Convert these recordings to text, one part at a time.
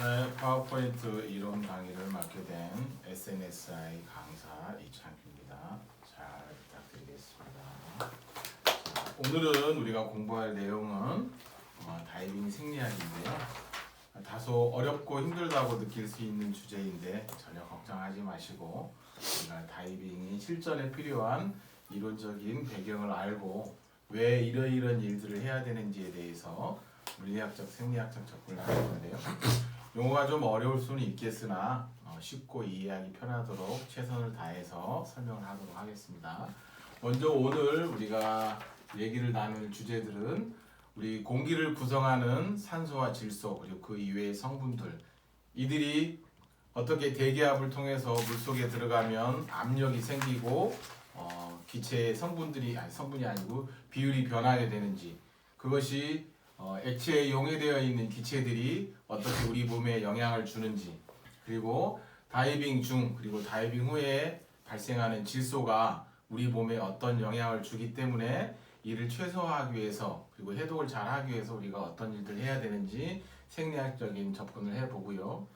네, 파워포인트 이론 강의를 맡게 된 SNSI 강사 이창규입니다. 잘 부탁드리겠습니다. 오늘은 우리가 공부할 내용은 다이빙 생리학인데요. 다소 어렵고 힘들다고 느낄 수 있는 주제인데 전혀 걱정하지 마시고 우리가 다이빙이 실전에 필요한 이론적인 배경을 알고 왜 이러이런 일들을 해야 되는지에 대해서 물리학적, 생리학적 접근을 할 건데요. 용어가 좀 어려울 수는 있겠으나 쉽고 이해하기 편하도록 최선을 다해서 설명을 하도록 하겠습니다. 먼저 오늘 우리가 얘기를 나눌 주제들은 우리 공기를 구성하는 산소와 질소 그리고 그 이외의 성분들, 이들이 어떻게 대기압을 통해서 물속에 들어가면 압력이 생기고 기체의 성분이 아니고 비율이 변하게 되는지, 그것이 액체에 용해되어 있는 기체들이 어떻게 우리 몸에 영향을 주는지, 그리고 다이빙 중 그리고 다이빙 후에 발생하는 질소가 우리 몸에 어떤 영향을 주기 때문에 이를 최소화하기 위해서 그리고 해독을 잘 하기 위해서 우리가 어떤 일들을 해야 되는지 생리학적인 접근을 해보고요.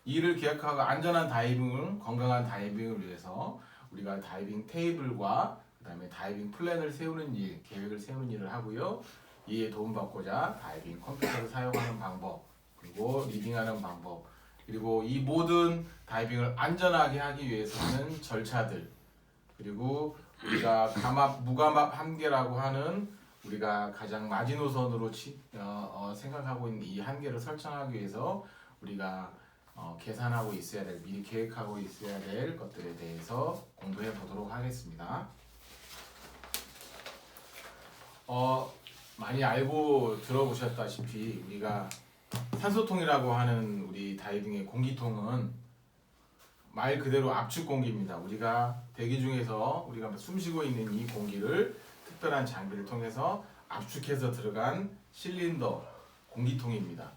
이를 기억하고 안전한 다이빙을, 건강한 다이빙을 위해서 우리가 다이빙 테이블과 그 다음에 다이빙 플랜을 세우는 일, 계획을 세우는 일을 하고요. 이에 도움받고자 다이빙 컴퓨터를 사용하는 방법, 그리고 리딩하는 방법, 그리고 이 모든 다이빙을 안전하게 하기 위해서 하는 절차들, 그리고 우리가 감압, 무감압 한계라고 하는 우리가 가장 마지노선으로 생각하고 있는 이 한계를 설정하기 위해서 우리가 계산하고 있어야 될, 미리 계획하고 있어야 될 것들에 대해서 공부해 보도록 하겠습니다. 많이 알고 들어보셨다시피 우리가 산소통이라고 하는 우리 다이빙의 공기통은 말 그대로 압축 공기입니다. 우리가 대기 중에서 우리가 숨쉬고 있는 이 공기를 특별한 장비를 통해서 압축해서 들어간 실린더 공기통입니다.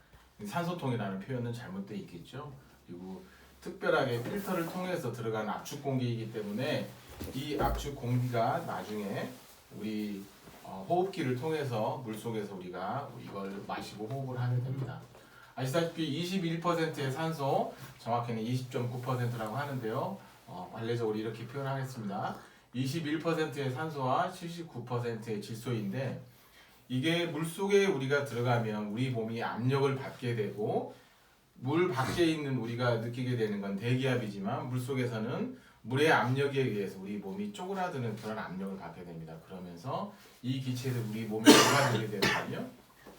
산소통이라는 표현은 잘못되어 있겠죠. 그리고 특별하게 필터를 통해서 들어간 압축 공기이기 때문에 이 압축 공기가 나중에 우리 호흡기를 통해서 물속에서 우리가 이걸 마시고 호흡을 하게 됩니다. 아시다시피 21%의 산소, 정확히는 20.9%라고 하는데요. 관례적으로 이렇게 표현하겠습니다. 21%의 산소와 79%의 질소인데, 이게 물속에 우리가 들어가면 우리 몸이 압력을 받게 되고, 물 밖에 있는 우리가 느끼게 되는 건 대기압이지만 물속에서는 물의 압력에 의해서 우리 몸이 쪼그라드는 그런 압력을 받게 됩니다. 그러면서 이 기체들 우리 몸에 녹아들게 되거든요.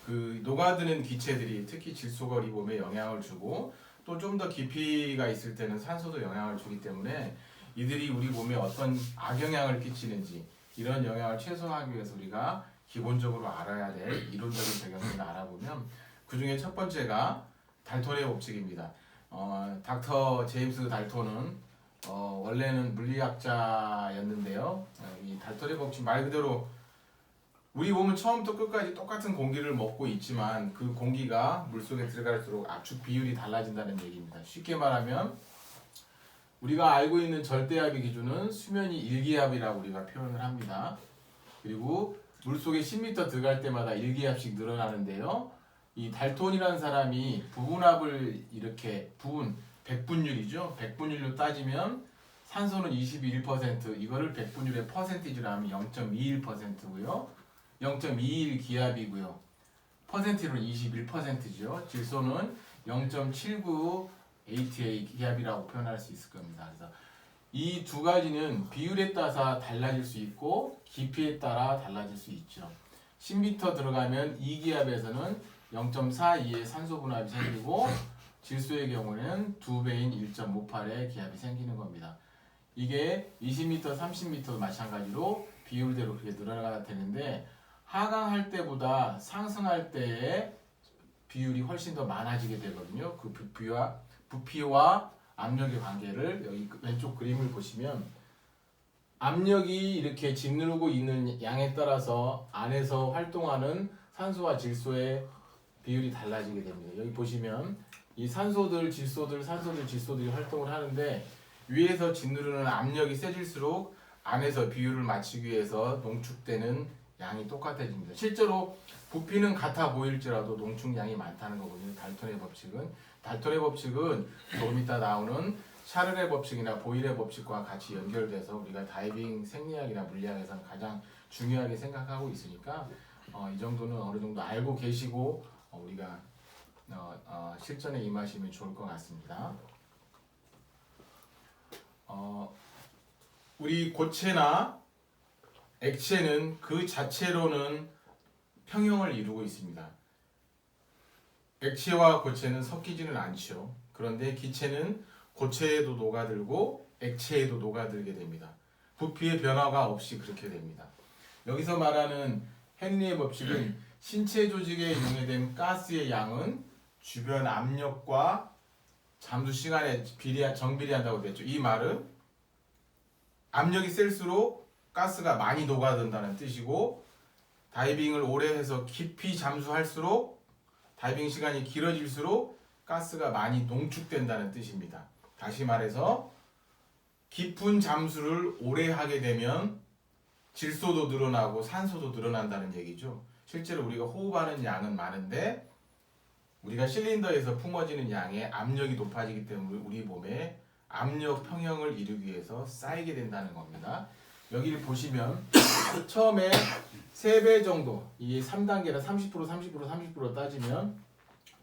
그 녹아드는 기체들이 특히 질소가 우리 몸에 영향을 주고, 또 좀 더 깊이가 있을 때는 산소도 영향을 주기 때문에 이들이 우리 몸에 어떤 악영향을 끼치는지, 이런 영향을 최소화하기 위해서 우리가 기본적으로 알아야 될 이론적인 배경을 알아보면, 그 중에 첫 번째가 달톤의 법칙입니다. 닥터 제임스 달톤은 원래는 물리학자였는데요. 이 달톤의 법칙 말 그대로 우리 몸은 처음부터 끝까지 똑같은 공기를 먹고 있지만 그 공기가 물속에 들어갈수록 압축 비율이 달라진다는 얘기입니다. 쉽게 말하면 우리가 알고 있는 절대압의 기준은 수면이 1기압이라고 우리가 표현을 합니다. 그리고 물속에 10m 들어갈 때마다 1기압씩 늘어나는데요. 이 달톤이라는 사람이 부분압을 이렇게 100분율이죠. 100분율로 따지면 산소는 21%, 이거를 100분율의 퍼센티지로 하면 0.21%고요. 0.21 기압이고요. 퍼센티로는 21%죠. 질소는 0.79 ATA 기압이라고 표현할 수 있을 겁니다. 그래서 이 두 가지는 비율에 따라 달라질 수 있고 깊이에 따라 달라질 수 있죠. 10m 들어가면 2기압에서는 0.42의 산소 분압이 생기고 질소의 경우는 2배인 1.58의 기압이 생기는 겁니다. 이게 20m, 30m도 마찬가지로 비율대로 그렇게 늘어나야 되는데, 하강할 때보다 상승할 때의 비율이 훨씬 더 많아지게 되거든요. 그 부피와 압력의 관계를 여기 왼쪽 그림을 보시면, 압력이 이렇게 짓누르고 있는 양에 따라서 안에서 활동하는 산소와 질소의 비율이 달라지게 됩니다. 여기 보시면 이 산소들, 질소들이 활동을 하는데, 위에서 짓누르는 압력이 세질수록 안에서 비율을 맞추기 위해서 농축되는 양이 똑같아집니다. 실제로 부피는 같아 보일지라도 농축량이 많다는 거거든요. 달턴의 법칙은. 달턴의 법칙은 조금 이따 나오는 샤를의 법칙이나 보일의 법칙과 같이 연결돼서 우리가 다이빙 생리학이나 물리학에서는 가장 중요하게 생각하고 있으니까 이 정도는 어느 정도 알고 계시고 우리가 실전에 임하시면 좋을 것 같습니다. 우리 고체나 액체는 그 자체로는 평형을 이루고 있습니다. 액체와 고체는 섞이지는 않죠. 그런데 기체는 고체에도 녹아들고 액체에도 녹아들게 됩니다. 부피의 변화가 없이 그렇게 됩니다. 여기서 말하는 헨리의 법칙은 신체 조직에 용해된 가스의 양은 주변 압력과 잠수 시간에 정비례한다고 됐죠. 이 말은 압력이 셀수록 가스가 많이 녹아든다는 뜻이고, 다이빙을 오래 해서 깊이 잠수할수록 다이빙 시간이 길어질수록 가스가 많이 농축된다는 뜻입니다. 다시 말해서 깊은 잠수를 오래 하게 되면 질소도 늘어나고 산소도 늘어난다는 얘기죠. 실제로 우리가 호흡하는 양은 많은데 우리가 실린더에서 품어지는 양의 압력이 높아지기 때문에 우리 몸에 압력 평형을 이루기 위해서 쌓이게 된다는 겁니다. 여기를 보시면 처음에 3배 정도, 이 3단계라 30% 따지면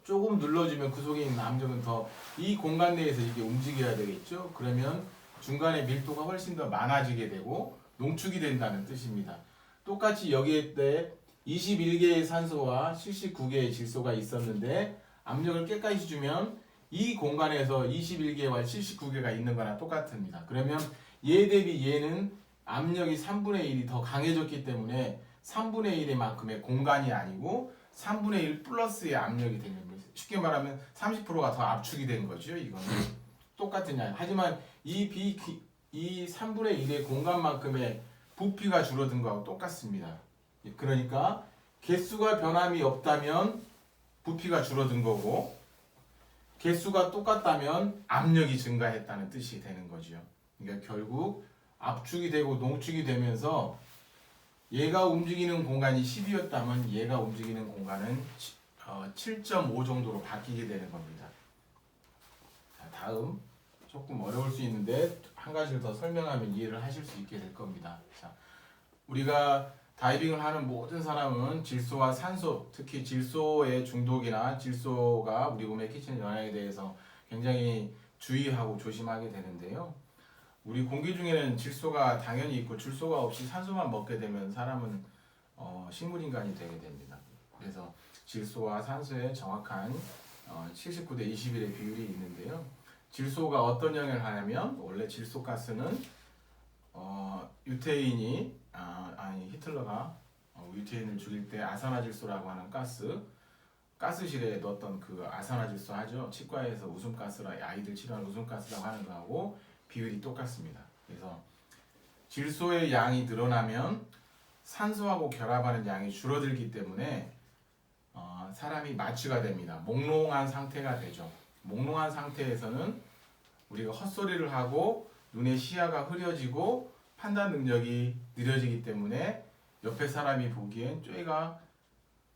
조금 눌러주면 그 속에 있는 압력은 더 이 공간 내에서 이게 움직여야 되겠죠. 그러면 중간에 밀도가 훨씬 더 많아지게 되고 농축이 된다는 뜻입니다. 똑같이 여기에 때 21개의 산소와 79개의 질소가 있었는데 압력을 깨끗이 주면 이 공간에서 21개와 79개가 있는 거나 똑같습니다. 그러면 얘 대비 얘는 압력이 3분의 1이 더 강해졌기 때문에 3분의 1의 만큼의 공간이 아니고 3분의 1 플러스의 압력이 되는 거예요. 쉽게 말하면 30%가 더 압축이 된 거죠. 이거는 똑같은 양. 하지만 이 3분의 1의 공간만큼의 부피가 줄어든 거하고 똑같습니다. 그러니까 개수가 변함이 없다면 부피가 줄어든 거고, 개수가 똑같다면 압력이 증가했다는 뜻이 되는 거죠. 그러니까 결국 압축이 되고 농축이 되면서 얘가 움직이는 공간이 10이었다면 얘가 움직이는 공간은 7.5 정도로 바뀌게 되는 겁니다. 자, 다음 조금 어려울 수 있는데 한 가지를 더 설명하면 이해를 하실 수 있게 될 겁니다. 자, 우리가 다이빙을 하는 모든 사람은 질소와 산소, 특히 질소의 중독이나 질소가 우리 몸에 끼치는 영향에 대해서 굉장히 주의하고 조심하게 되는데요. 우리 공기 중에는 질소가 당연히 있고 질소가 없이 산소만 먹게 되면 사람은 식물인간이 되게 됩니다. 그래서 질소와 산소의 정확한 79대 21의 비율이 있는데요. 질소가 어떤 영향을 하냐면 원래 질소가스는 유태인이 히틀러가 유태인을 죽일 때 아산화질소라고 하는 가스실에 넣었던 그 아산화질소 하죠. 치과에서 웃음가스라 아이들 치료하는 웃음가스라고 하는 거하고 비율이 똑같습니다. 그래서 질소의 양이 늘어나면 산소하고 결합하는 양이 줄어들기 때문에 사람이 마취가 됩니다. 몽롱한 상태가 되죠. 몽롱한 상태에서는 우리가 헛소리를 하고 눈의 시야가 흐려지고 판단 능력이 느려지기 때문에 옆에 사람이 보기엔 뇌가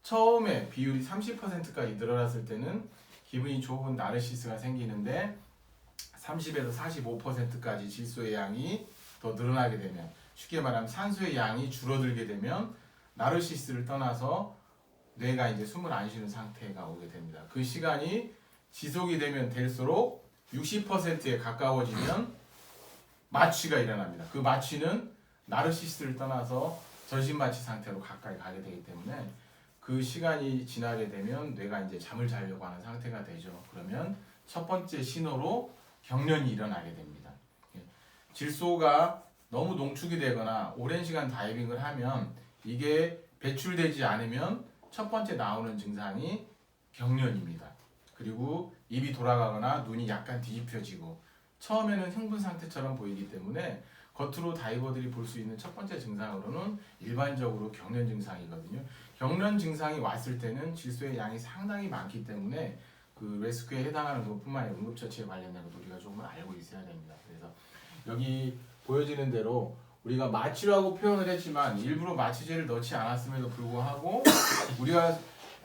처음에 비율이 30%까지 늘어났을 때는 기분이 좋은 나르시스가 생기는데 30에서 45%까지 질소의 양이 더 늘어나게 되면, 쉽게 말하면 산소의 양이 줄어들게 되면 나르시스를 떠나서 뇌가 이제 숨을 안 쉬는 상태가 오게 됩니다. 그 시간이 지속이 되면 될수록 60%에 가까워지면 마취가 일어납니다. 그 마취는 나르시스를 떠나서 전신마취 상태로 가까이 가게 되기 때문에 그 시간이 지나게 되면 뇌가 이제 잠을 자려고 하는 상태가 되죠. 그러면 첫 번째 신호로 경련이 일어나게 됩니다. 질소가 너무 농축이 되거나 오랜 시간 다이빙을 하면 이게 배출되지 않으면 첫 번째 나오는 증상이 경련입니다. 그리고 입이 돌아가거나 눈이 약간 뒤집혀지고 처음에는 흥분 상태처럼 보이기 때문에 겉으로 다이버들이 볼 수 있는 첫 번째 증상으로는 일반적으로 경련 증상이거든요. 경련 증상이 왔을 때는 질소의 양이 상당히 많기 때문에 그 레스큐에 해당하는 것뿐만 아니라 응급처치에 관련된 것도 우리가 조금 알고 있어야 됩니다. 그래서 여기 보여지는 대로 우리가 마취라고 표현을 했지만 일부러 마취제를 넣지 않았음에도 불구하고 우리가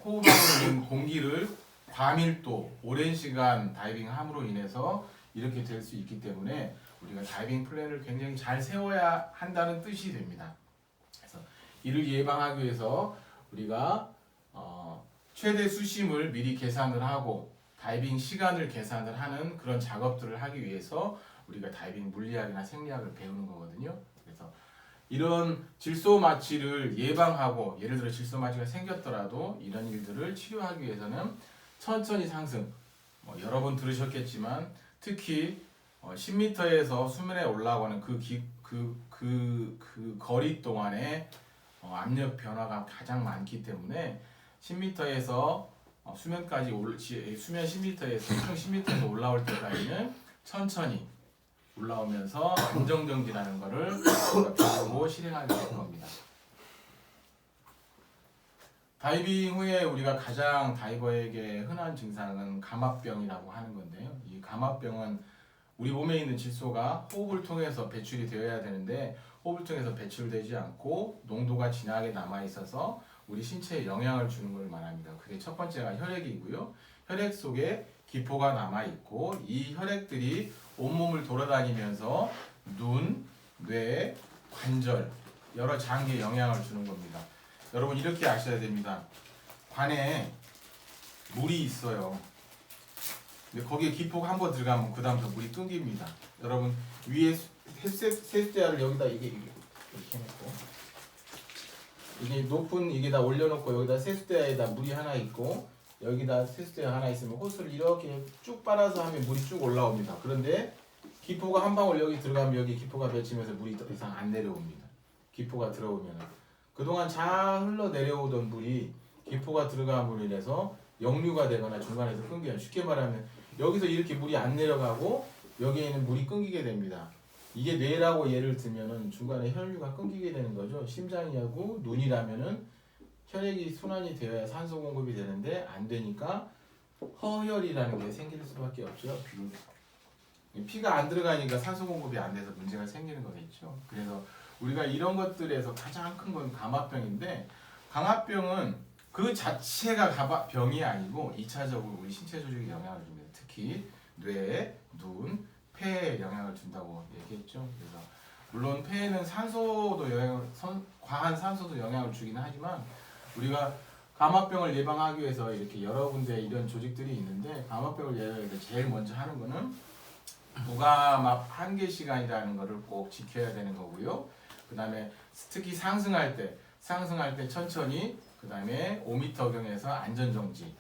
호흡하고 있는 공기를 과밀도, 오랜 시간 다이빙함으로 인해서 이렇게 될 수 있기 때문에 우리가 다이빙 플랜을 굉장히 잘 세워야 한다는 뜻이 됩니다. 그래서 이를 예방하기 위해서 우리가 최대 수심을 미리 계산을 하고 다이빙 시간을 계산을 하는 그런 작업들을 하기 위해서 우리가 다이빙 물리학이나 생리학을 배우는 거거든요. 그래서 이런 질소 마취를 예방하고 예를 들어 질소 마취가 생겼더라도 이런 일들을 치료하기 위해서는 천천히 상승, 여러 번 들으셨겠지만 특히 10m에서 수면에 올라가는 그 거리 동안에 압력 변화가 가장 많기 때문에 10m에서 수면까지 수면 10m에서 수중 10m에서 올라올 때까지는 천천히 올라오면서 안정정지라는 거를 배우고 실행하게 될 겁니다. 다이빙 후에 우리가 가장 다이버에게 흔한 증상은 감압병이라고 하는 건데요. 이 감압병은 우리 몸에 있는 질소가 호흡을 통해서 배출이 되어야 되는데 호흡을 통해서 배출되지 않고 농도가 진하게 남아 있어서 우리 신체에 영향을 주는 걸 말합니다. 그게 첫 번째가 혈액이고요. 혈액 속에 기포가 남아 있고 이 혈액들이 온몸을 돌아다니면서 눈, 뇌, 관절, 여러 장기에 영향을 주는 겁니다. 여러분 이렇게 아셔야 됩니다. 관에 물이 있어요. 근데 거기에 기포가 한번 들어가면 그 다음부터 물이 끊깁니다. 여러분 위에 세숫대야를 여기다 이렇게 해놓고 이게 높은 이게다 올려놓고 여기다 세숫대야에다 물이 하나 있고 여기다 세숫대야 하나 있으면 호스를 이렇게 쭉 빨아서 하면 물이 쭉 올라옵니다. 그런데 기포가 한 방울 여기 들어가면 여기 기포가 맺히면서 물이 더 이상 안 내려옵니다. 기포가 들어오면 그동안 잘 흘러내려오던 물이 기포가 들어감으로 인해서 역류가 되거나 중간에서 끊겨요. 쉽게 말하면 여기서 이렇게 물이 안 내려가고 여기에는 물이 끊기게 됩니다. 이게 뇌라고 예를 들면은 중간에 혈류가 끊기게 되는 거죠. 심장이하고 눈이라면은 혈액이 순환이 되어야 산소 공급이 되는데 안 되니까 허혈이라는 게 생길 수밖에 없죠. 피가 안 들어가니까 산소 공급이 안 돼서 문제가 생기는 거겠죠. 그래서 우리가 이런 것들에서 가장 큰 건 감압병인데 감압병은 그 자체가 병이 아니고 2차적으로 우리 신체 조직에 영향을 줍니다. 특히 뇌, 눈, 폐에 영향을 준다고 얘기했죠. 그래서 물론 폐에는 과한 산소도 영향을 주긴 하지만 우리가 감압병을 예방하기 위해서 이렇게 여러 군데 이런 조직들이 있는데 감압병을 예방하기 위해서 제일 먼저 하는 거는 무감압 한계 시간이라는 거를 꼭 지켜야 되는 거고요. 그 다음에 특히 상승할 때 천천히 그 다음에 5m경에서 안전정지.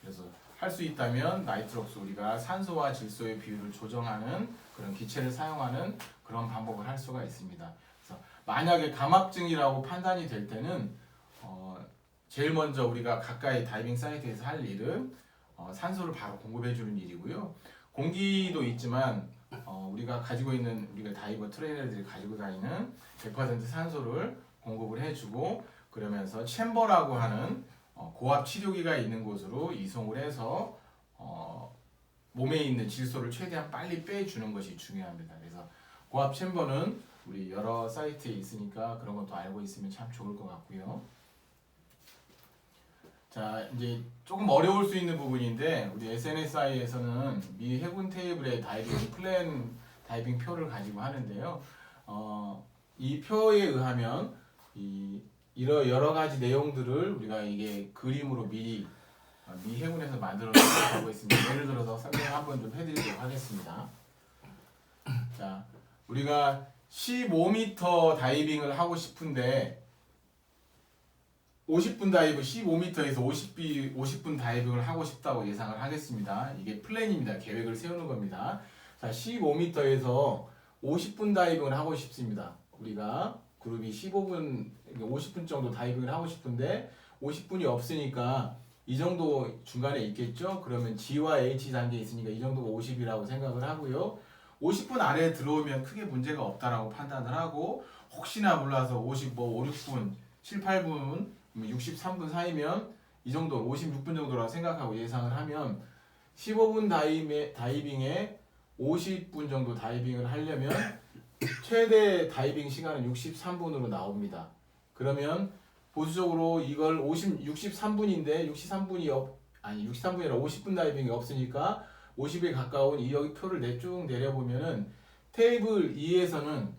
그래서 할 수 있다면 나이트록스 우리가 산소와 질소의 비율을 조정하는 그런 기체를 사용하는 그런 방법을 할 수가 있습니다. 그래서 만약에 감압증이라고 판단이 될 때는 제일 먼저 우리가 가까이 다이빙 사이트에서 할 일은 산소를 바로 공급해 주는 일이고요. 공기도 있지만 우리가 가지고 있는 우리가 다이버 트레이너들이 가지고 다니는 100% 산소를 공급을 해주고 그러면서 챔버라고 하는 고압 치료기가 있는 곳으로 이송을 해서 몸에 있는 질소를 최대한 빨리 빼주는 것이 중요합니다. 그래서 고압 챔버는 우리 여러 사이트에 있으니까 그런 것도 알고 있으면 참 좋을 것 같고요. 자, 이제 조금 어려울 수 있는 부분인데 우리 SNSI에서는 미 해군 테이블에 다이빙 플랜 다이빙 표를 가지고 하는데요. 이 표에 의하면 여러 가지 내용들을 우리가 이게 그림으로 미리 미 해군에서 만들어 놓고 있습니다. 예를 들어서 설명 한번 좀 해드리도록 하겠습니다. 자, 우리가 15m 다이빙을 하고 싶은데 50분 다이브 15m에서 50분 다이빙을 하고 싶다고 예상을 하겠습니다. 이게 플랜입니다. 계획을 세우는 겁니다. 자, 15m에서 50분 다이빙을 하고 싶습니다. 우리가 그룹이 50분 정도 다이빙을 하고 싶은데 50분이 없으니까 이 정도 중간에 있겠죠? 그러면 G와 H 단계에 있으니까 이 정도가 50이라고 생각을 하고요. 50분 안에 들어오면 크게 문제가 없다라고 판단을 하고 혹시나 몰라서 5, 6분, 7, 8분 63분 사이면 이 정도 56분 정도라고 생각하고 예상을 하면 15분 다이빙에 50분 정도 다이빙을 하려면 최대 다이빙 시간은 63분으로 나옵니다. 그러면 보수적으로 이걸 63분인데 63분이 아니라 50분 다이빙이 없으니까 50에 가까운 이 여기 표를 쭉 내려보면은 테이블 2에서는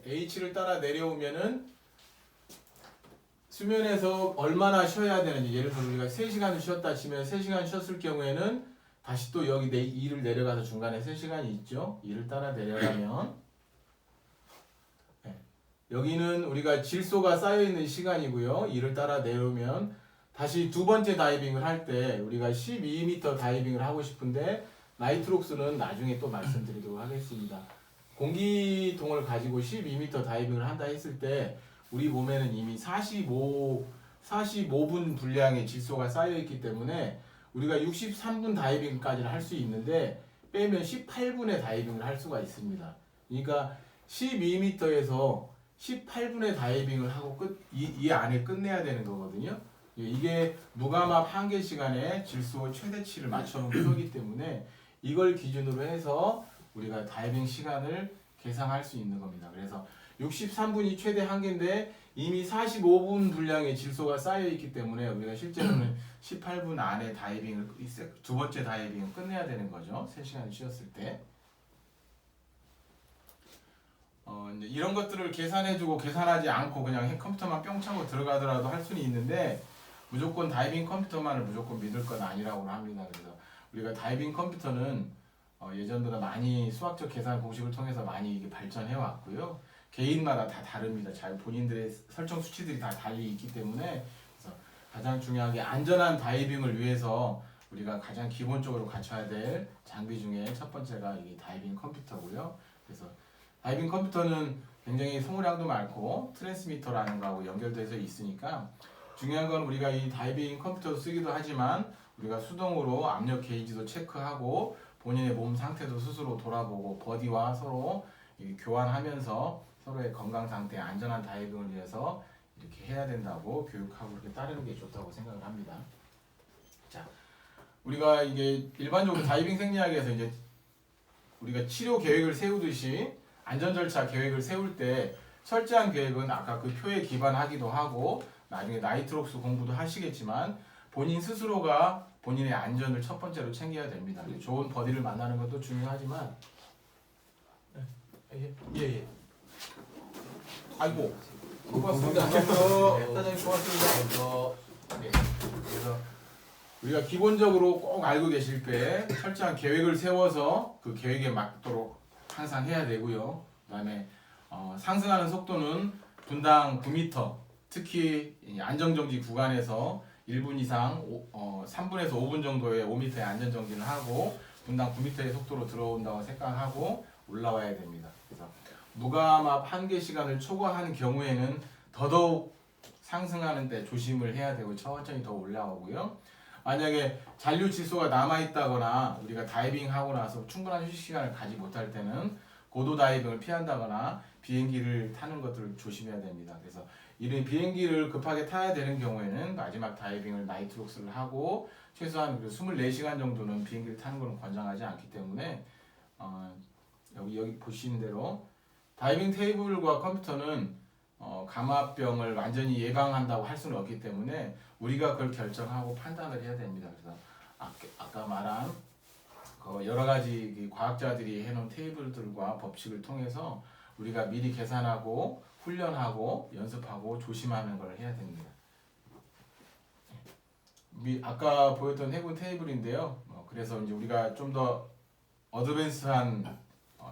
H를 따라 내려오면은 수면에서 얼마나 쉬어야 되는지, 예를 들어 우리가 3시간을 쉬었다 치면 3시간 쉬었을 경우에는 다시 또 여기 2를 내려가서 중간에 3시간이 있죠. 2를 따라 내려가면 여기는 우리가 질소가 쌓여있는 시간이고요. 2를 따라 내려오면 다시 두 번째 다이빙을 할 때 우리가 12m 다이빙을 하고 싶은데 나이트록스는 나중에 또 말씀드리도록 하겠습니다. 공기통을 가지고 12m 다이빙을 한다 했을 때 우리 몸에는 이미 45분 분량의 질소가 쌓여있기 때문에 우리가 63분 다이빙까지는 할 수 있는데 빼면 18분의 다이빙을 할 수가 있습니다. 그러니까 12m에서 18분의 다이빙을 하고 이 안에 끝내야 되는 거거든요. 이게 무감압 한계 시간에 질소 최대치를 맞춰놓은 표기 때문에 이걸 기준으로 해서 우리가 다이빙 시간을 계산할 수 있는 겁니다. 그래서 63분이 최대 한계인데 이미 45분 분량의 질소가 쌓여 있기 때문에 우리가 실제로는 18분 안에 다이빙을 두 번째 다이빙을 끝내야 되는 거죠. 3시간 쉬었을 때. 이제 이런 것들을 계산해주고 계산하지 않고 그냥 컴퓨터만 뿅 차고 들어가더라도 할 수는 있는데 무조건 다이빙 컴퓨터만을 무조건 믿을 건 아니라고 합니다. 그래서 우리가 다이빙 컴퓨터는 예전보다 많이 수학적 계산 공식을 통해서 많이 이게 발전해 왔고요. 개인마다 다 다릅니다. 본인들의 설정 수치들이 다 달리 있기 때문에 그래서 가장 중요한 게 안전한 다이빙을 위해서 우리가 가장 기본적으로 갖춰야 될 장비 중에 첫 번째가 이 다이빙 컴퓨터고요. 그래서 다이빙 컴퓨터는 굉장히 소모량도 많고 트랜스미터라는 거하고 연결돼서 있으니까 중요한 건 우리가 이 다이빙 컴퓨터도 쓰기도 하지만 우리가 수동으로 압력 게이지도 체크하고 본인의 몸 상태도 스스로 돌아보고 버디와 서로 교환하면서 서로의 건강 상태, 안전한 다이빙을 위해서 이렇게 해야 된다고 교육하고 이렇게 따르는 게 좋다고 생각을 합니다. 자, 우리가 이게 일반적으로 다이빙 생리학에서 이제 우리가 치료 계획을 세우듯이 안전 절차 계획을 세울 때 철저한 계획은 아까 그 표에 기반하기도 하고 나중에 나이트록스 공부도 하시겠지만 본인 스스로가 본인의 안전을 첫 번째로 챙겨야 됩니다. 좋은 버디를 만나는 것도 중요하지만 예. 아이고 고맙습니다. 사장님 고맙습니다. 네. 그래서 우리가 기본적으로 꼭 알고 계실 때 철저한 계획을 세워서 그 계획에 맞도록 항상 해야 되고요. 그다음에 상승하는 속도는 분당 9m, 특히 안정정지 구간에서 1분 이상 3분에서 5분 정도의 5m의 안전정지를 하고 분당 9m의 속도로 들어온다고 생각하고 올라와야 됩니다. 그래서 무감압 한계 시간을 초과한 경우에는 더더욱 상승하는 데 조심을 해야 되고 천천히 더 올라오고요. 만약에 잔류 질소가 남아있다거나 우리가 다이빙하고 나서 충분한 휴식 시간을 가지 못할 때는 고도 다이빙을 피한다거나 비행기를 타는 것들을 조심해야 됩니다. 그래서 이런 비행기를 급하게 타야 되는 경우에는 마지막 다이빙을 나이트록스를 하고 최소한 24시간 정도는 비행기를 타는 것은 권장하지 않기 때문에 여기 보시는 대로 다이빙 테이블과 컴퓨터는 감압병을 완전히 예방한다고 할 수는 없기 때문에 우리가 그걸 결정하고 판단을 해야 됩니다. 그래서 아까 말한 여러 가지 과학자들이 해놓은 테이블들과 법칙을 통해서 우리가 미리 계산하고 훈련하고 연습하고 조심하는 걸 해야 됩니다. 아까 보였던 해군 테이블인데요. 그래서 이제 우리가 좀 더 어드밴스한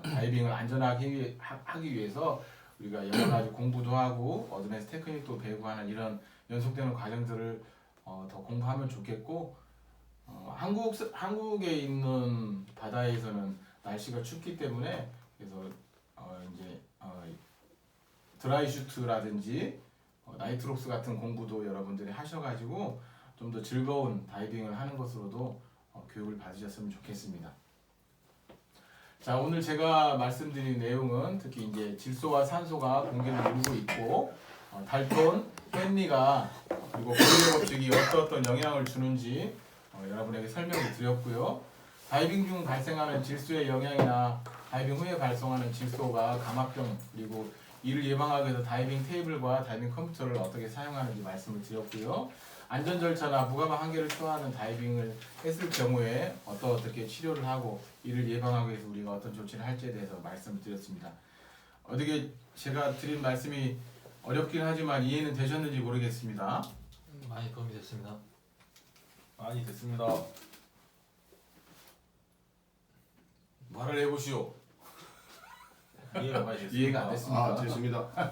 다이빙을 안전하게 하기 위해서 우리가 여러 가지 공부도 하고 어드밴스 테크닉도 배우고 하는 이런 연속되는 과정들을 더 공부하면 좋겠고 한국에 있는 바다에서는 날씨가 춥기 때문에 그래서 이제 드라이 슈트라든지 나이트록스 같은 공부도 여러분들이 하셔가지고 좀 더 즐거운 다이빙을 하는 것으로도 교육을 받으셨으면 좋겠습니다. 자, 오늘 제가 말씀드린 내용은 특히 이제 질소와 산소가 공기를 이루고 있고 달톤, 헨리가 그리고 고리의 법칙이 어떤 영향을 주는지 여러분에게 설명을 드렸고요. 다이빙 중 발생하는 질소의 영향이나 다이빙 후에 발생하는 질소가 감압병 그리고 이를 예방하기 위해서 다이빙 테이블과 다이빙 컴퓨터를 어떻게 사용하는지 말씀을 드렸고요. 안전 절차나 무감압 한계를 초과하는 다이빙을 했을 경우에 어떻게 치료를 하고 이를 예방하기 위해서 우리가 어떤 조치를 할지에 대해서 말씀을 드렸습니다. 어떻게 제가 드린 말씀이 어렵긴 하지만 이해는 되셨는지 모르겠습니다. 많이 도움이 됐습니다. 많이 됐습니다. 말을 해보시오. 이해가 많이 됐습니다. 이해가 안 됐습니까? 됐습니다.